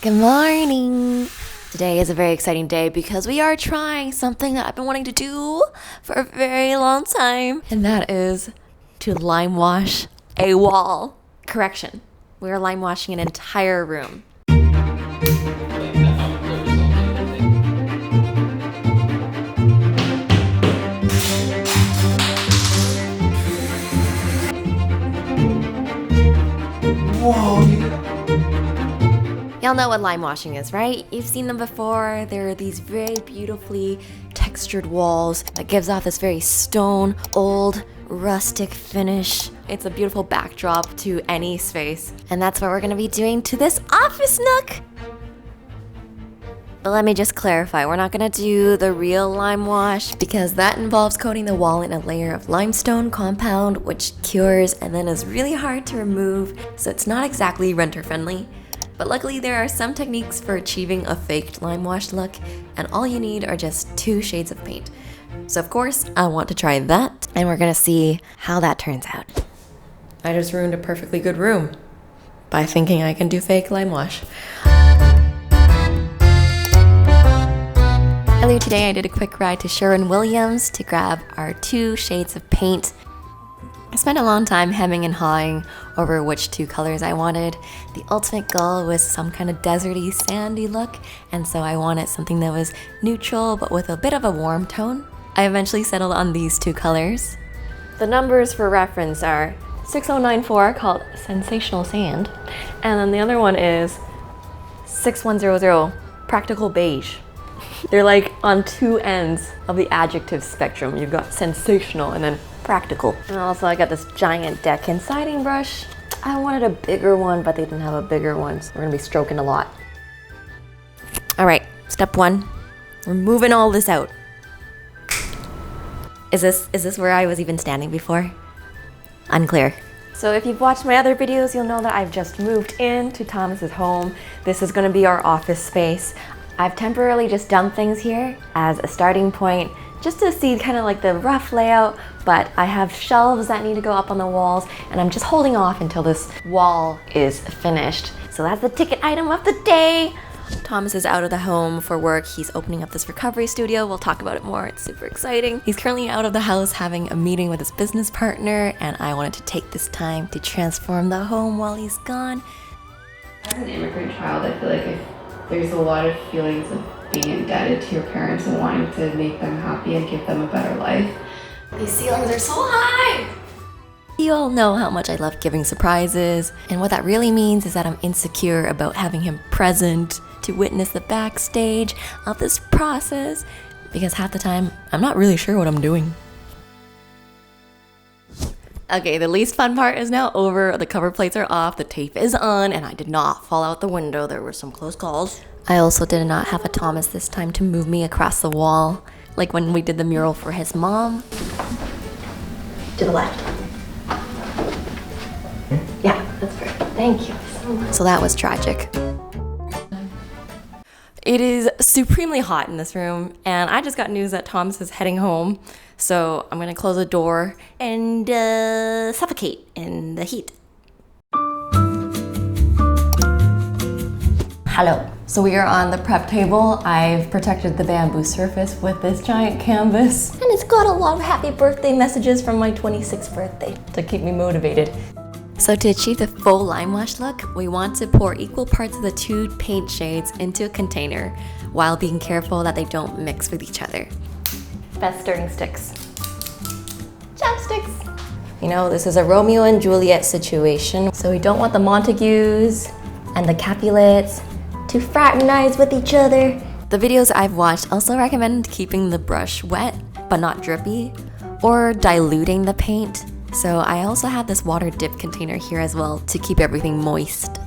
Good morning! Today is a very exciting day because we are trying something that I've been wanting to do for a very long time, and that is to lime wash a wall. Correction, we are lime washing an entire room. Y'all know what lime washing is, right? You've seen them before. There are these very beautifully textured walls that gives off this very stone, old, rustic finish. It's a beautiful backdrop to any space. And that's what we're gonna be doing to this office nook. But let me just clarify, we're not gonna do the real lime wash because that involves coating the wall in a layer of limestone compound, which cures and then is really hard to remove, so it's not exactly renter friendly. But luckily there are some techniques for achieving a faked lime wash look, and all you need are just 2 shades of paint. So of course, I want to try that, and we're gonna see how that turns out. I just ruined a perfectly good room by thinking I can do fake lime wash. Earlier today I did a quick ride to Sherwin-Williams to grab our 2 shades of paint. I spent a long time hemming and hawing over which 2 colors I wanted. The ultimate goal was some kind of deserty, sandy look, and so I wanted something that was neutral but with a bit of a warm tone. I eventually settled on these 2 colors. The numbers for reference are 6094, called Sensational Sand, and then the other one is 6100, Practical Beige. They're like on 2 ends of the adjective spectrum. You've got sensational and then practical. And also I got this giant deck and siding brush. I wanted a bigger one, but they didn't have a bigger one, so we're gonna be stroking a lot. All right, step 1, we're moving all this out. Is this where I was even standing before? Unclear. So if you've watched my other videos, you'll know that I've just moved into Thomas's home. This is gonna be our office space. I've temporarily just dumped things here as a starting point, just to see kind of like the rough layout, but I have shelves that need to go up on the walls, and I'm just holding off until this wall is finished. So that's the ticket item of the day. Thomas is out of the home for work. He's opening up this recovery studio. We'll talk about it more. It's super exciting. He's currently out of the house having a meeting with his business partner, and I wanted to take this time to transform the home while he's gone. As an immigrant child, I feel like there's a lot of feelings of being indebted to your parents and wanting to make them happy and give them a better life. These ceilings are so high! You all know how much I love giving surprises, and what that really means is that I'm insecure about having him present to witness the backstage of this process, because half the time, I'm not really sure what I'm doing. Okay, the least fun part is now over. The cover plates are off, the tape is on, and I did not fall out the window. There were some close calls. I also did not have a Thomas this time to move me across the wall, like when we did the mural for his mom. To the left. Yeah, that's perfect. Thank you so much. So that was tragic. It is supremely hot in this room, and I just got news that Thomas is heading home. So I'm gonna close the door and suffocate in the heat. Hello. So we are on the prep table. I've protected the bamboo surface with this giant canvas. And it's got a lot of happy birthday messages from my 26th birthday to keep me motivated. So to achieve the full lime wash look, we want to pour equal parts of the 2 paint shades into a container while being careful that they don't mix with each other. Best stirring sticks. Chopsticks! You know, this is a Romeo and Juliet situation, so we don't want the Montagues and the Capulets to fraternize with each other. The videos I've watched also recommend keeping the brush wet, but not drippy, or diluting the paint. So I also have this water dip container here as well to keep everything moist.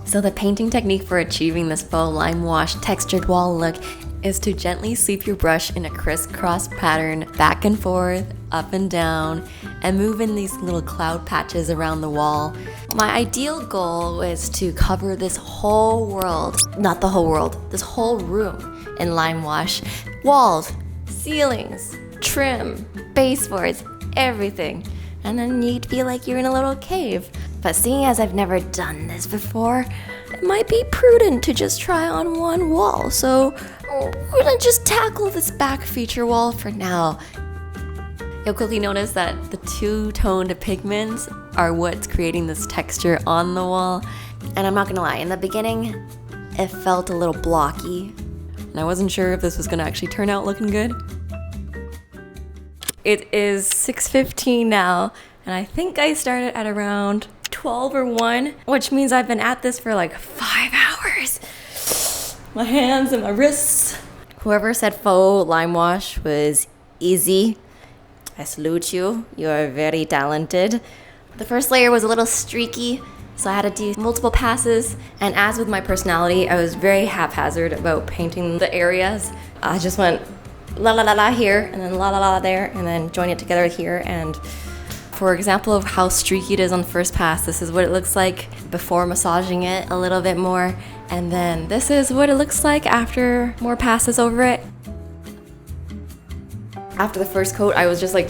So the painting technique for achieving this faux lime wash textured wall look is to gently sweep your brush in a crisscross pattern back and forth, up and down, and move in these little cloud patches around the wall. My ideal goal was to cover this whole world, not the whole world, this whole room in lime wash. Walls, ceilings, trim, baseboards, everything. And then you'd feel like you're in a little cave. But seeing as I've never done this before, it might be prudent to just try on one wall. So we're gonna just tackle this back feature wall for now. You'll quickly notice that the two-toned pigments are what's creating this texture on the wall. And I'm not gonna lie, in the beginning, it felt a little blocky. And I wasn't sure if this was gonna actually turn out looking good. It is 6:15 now, and I think I started at around 12 or 1, which means I've been at this for like 5 hours. My hands and my wrists. Whoever said faux Limewash was easy, I salute you. You are very talented. The first layer was a little streaky, so I had to do multiple passes. And as with my personality, I was very haphazard about painting the areas. I just went la la la la here, and then la la la there, and then join it together here. And for example of how streaky it is on the first pass, this is what it looks like before massaging it a little bit more. And then this is what it looks like after more passes over it. After the first coat, I was just like,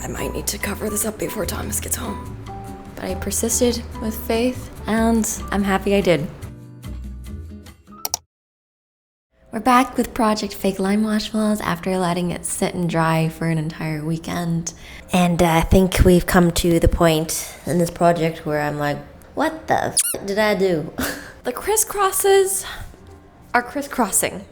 I might need to cover this up before Thomas gets home. But I persisted with faith, and I'm happy I did. We're back with Project Fake Limewash Walls after letting it sit and dry for an entire weekend. And I think we've come to the point in this project where I'm like, what the f did I do? The crisscrosses are crisscrossing,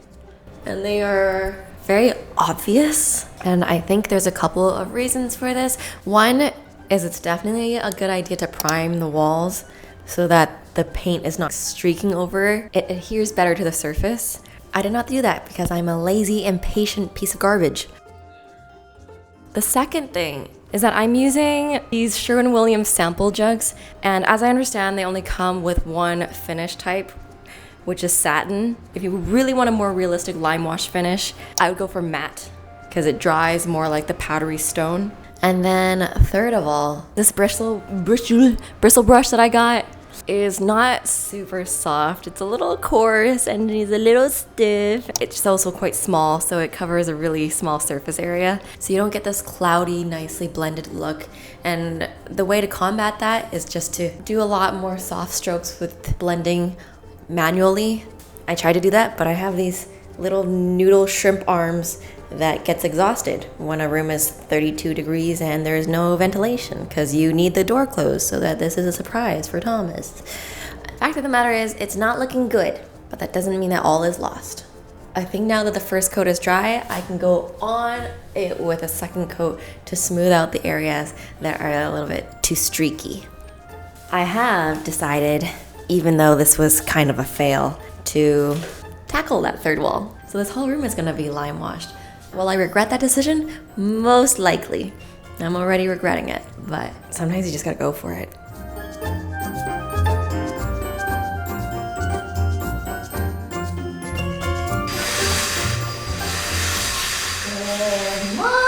and they are very obvious. And I think there's a couple of reasons for this. One is it's definitely a good idea to prime the walls so that the paint is not streaking over. It adheres better to the surface. I did not do that because I'm a lazy, impatient piece of garbage. The second thing is that I'm using these Sherwin-Williams sample jugs, and as I understand, they only come with one finish type, which is satin. If you really want a more realistic Limewash finish, I would go for matte because it dries more like the powdery stone. And then third of all, this bristle brush that I got is not super soft. It's a little coarse and it's a little stiff. It's also quite small, so it covers a really small surface area. So you don't get this cloudy, nicely blended look. And the way to combat that is just to do a lot more soft strokes with blending manually. I try to do that, but I have these little noodle shrimp arms that gets exhausted when a room is 32 degrees and there's no ventilation because you need the door closed so that this is a surprise for Thomas. Fact of the matter is, it's not looking good, but that doesn't mean that all is lost. I think now that the first coat is dry, I can go on it with a second coat to smooth out the areas that are a little bit too streaky. I have decided, even though this was kind of a fail, to tackle that third wall. So this whole room is gonna be lime washed. Will I regret that decision? Most likely. I'm already regretting it, but sometimes you just gotta go for it. Good morning.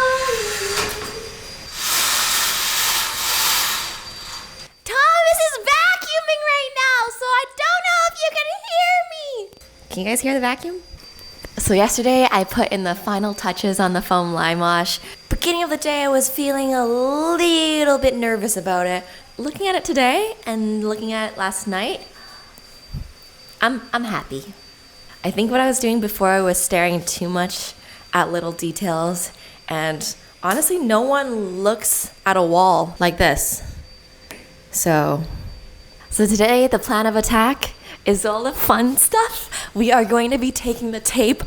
Thomas is vacuuming right now, so I don't know if you can hear me. Can you guys hear the vacuum? So yesterday I put in the final touches on the foam Limewash. Beginning of the day I was feeling a little bit nervous about it. Looking at it today and looking at it last night, I'm happy. I think what I was doing before, I was staring too much at little details, and honestly no one looks at a wall like this. So today the plan of attack is all the fun stuff. We are going to be taking the tape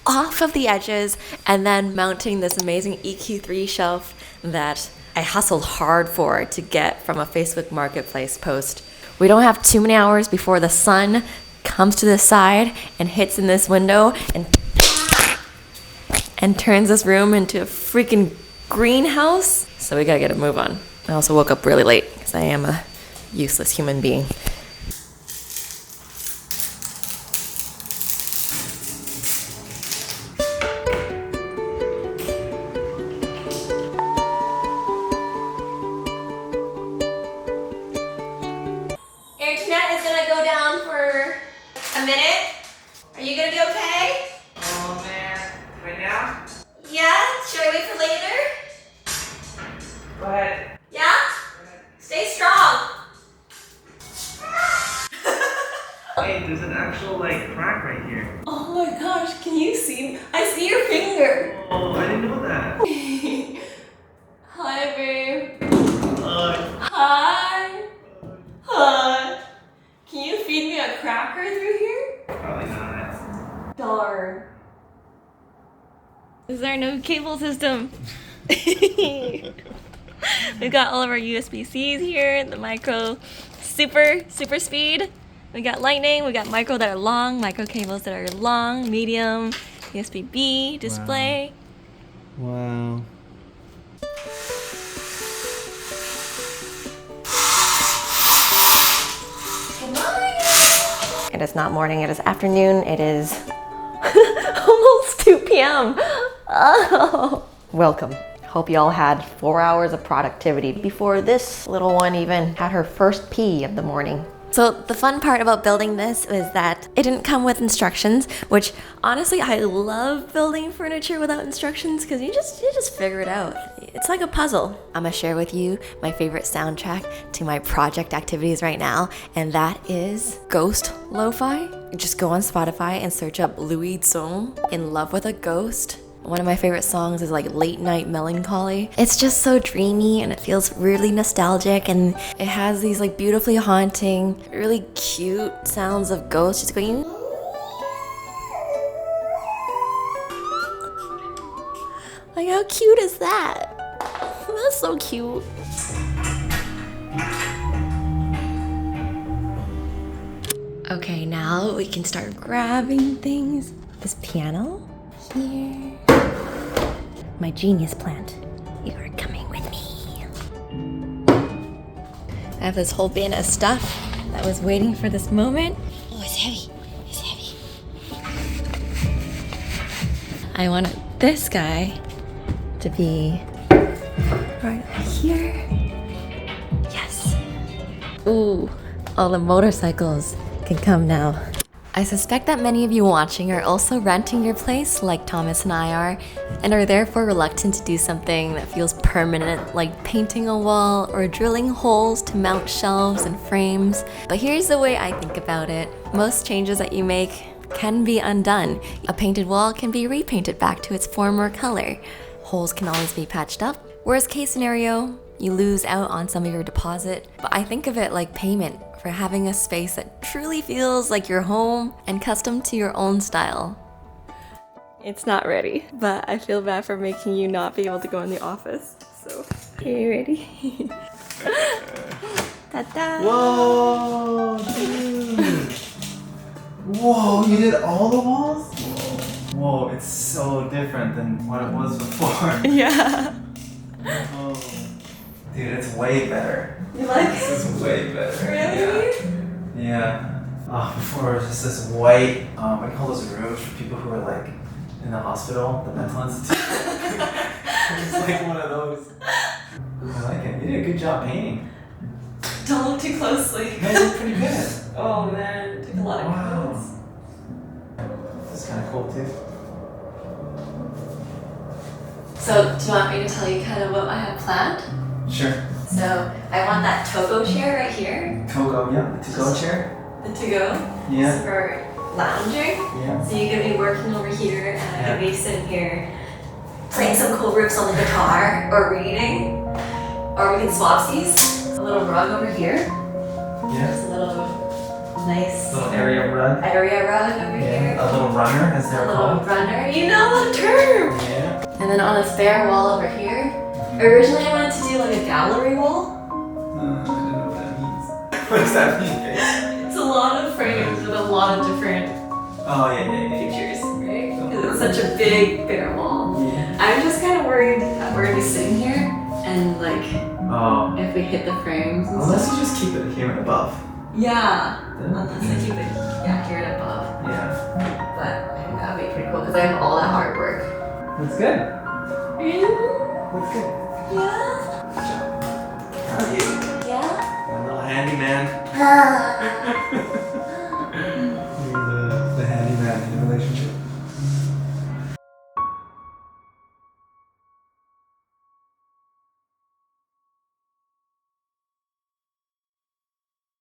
off of the edges and then mounting this amazing EQ3 shelf that I hustled hard for to get from a Facebook Marketplace post. We don't have too many hours before the sun comes to the side and hits in this window and turns this room into a freaking greenhouse. So we gotta get a move on. I also woke up really late because I am a useless human being. Internet is gonna go down for a minute. Are you gonna be okay? Oh man, right now? Yeah? Should I wait for later? Go ahead. Yeah? Wait, there's an actual like crack right here. Oh my gosh, can you see? I see your finger. Oh, I didn't know that. Hi, babe. Hi. Hi. Hi. Can you feed me a cracker through here? Probably not. Darn. This is our new cable system. We've got all of our USB-Cs here, the micro super speed. We got lightning, we got micro that are long, micro cables that are long, medium, USB-B display. Wow. It is not morning, it is afternoon, it is almost 2 p.m. Oh. Welcome. Hope you all had 4 hours of productivity before this little one even had her first pee of the morning. So the fun part about building this was that it didn't come with instructions, which honestly I love building furniture without instructions because you just figure it out. It's like a puzzle. I'm gonna share with you my favorite soundtrack to my project activities right now, and that is Ghost Lo-Fi. Just go on Spotify and search up Louis Zong, In Love with a Ghost. One of my favorite songs is like Late Night Melancholy. It's just so dreamy and it feels really nostalgic, and it has these like beautifully haunting, really cute sounds of ghosts just going. Like, how cute is that? That's so cute. Okay, now we can start grabbing things. This piano here. My genius plant. You are coming with me. I have this whole bin of stuff that was waiting for this moment. Oh, it's heavy. It's heavy. I wanted this guy to be right here. Yes. Ooh, all the motorcycles can come now. I suspect that many of you watching are also renting your place like Thomas and I are, and are therefore reluctant to do something that feels permanent, like painting a wall or drilling holes to mount shelves and frames. But here's the way I think about it. Most changes that you make can be undone. A painted wall can be repainted back to its former color. Holes can always be patched up. Worst case scenario, you lose out on some of your deposit. But I think of it like payment for having a space that truly feels like your home and custom to your own style. It's not ready, but I feel bad for making you not be able to go in the office. So, are you ready? Ta-da! Whoa, dude. Whoa, you did all the walls? Whoa, it's so different than what it was before. Yeah. Oh. Dude, it's way better. You like This it? is way better. Really? Yeah. Oh, before it was just this white, what do you call those rooms for people who are like in the hospital, the mental institute? It's like one of those. I like it. You did a good job painting. Don't look too closely. No, you did pretty good. Oh man, it took a lot of codes. This is kind of cool too. So, do you want me to tell you kind of what I have planned? Sure. So, I want that Togo chair right here. Togo, yeah, the to-go chair. The to-go. Yeah. For lounging. Yeah. So you could be working over here and I could be sitting here playing some cool riffs on the guitar or reading. Or we can swap seats. A little rug over here. Yeah. There's a little nice Little area rug. area rug over here. A little runner, as A they're little called. runner. You know the term! Yeah. And then on this bare wall over here. Originally I wanted to do like a gallery wall. I don't know what that means. What does that mean, Kate? It's a lot of frames with a lot of different Oh, yeah. pictures, right? Because it's such a big bare wall. Yeah. I'm just kind of worried that we're gonna be sitting here and like Oh. if we hit the frames and Unless stuff. you just keep it here and above. Yeah. Then- Unless I keep it here and above. Yeah. But I think that would be pretty cool because I have all that hard work. That's good. Really? That's good. Yeah. How are you? Yeah. My little handyman. Ah. You're the handyman in the relationship.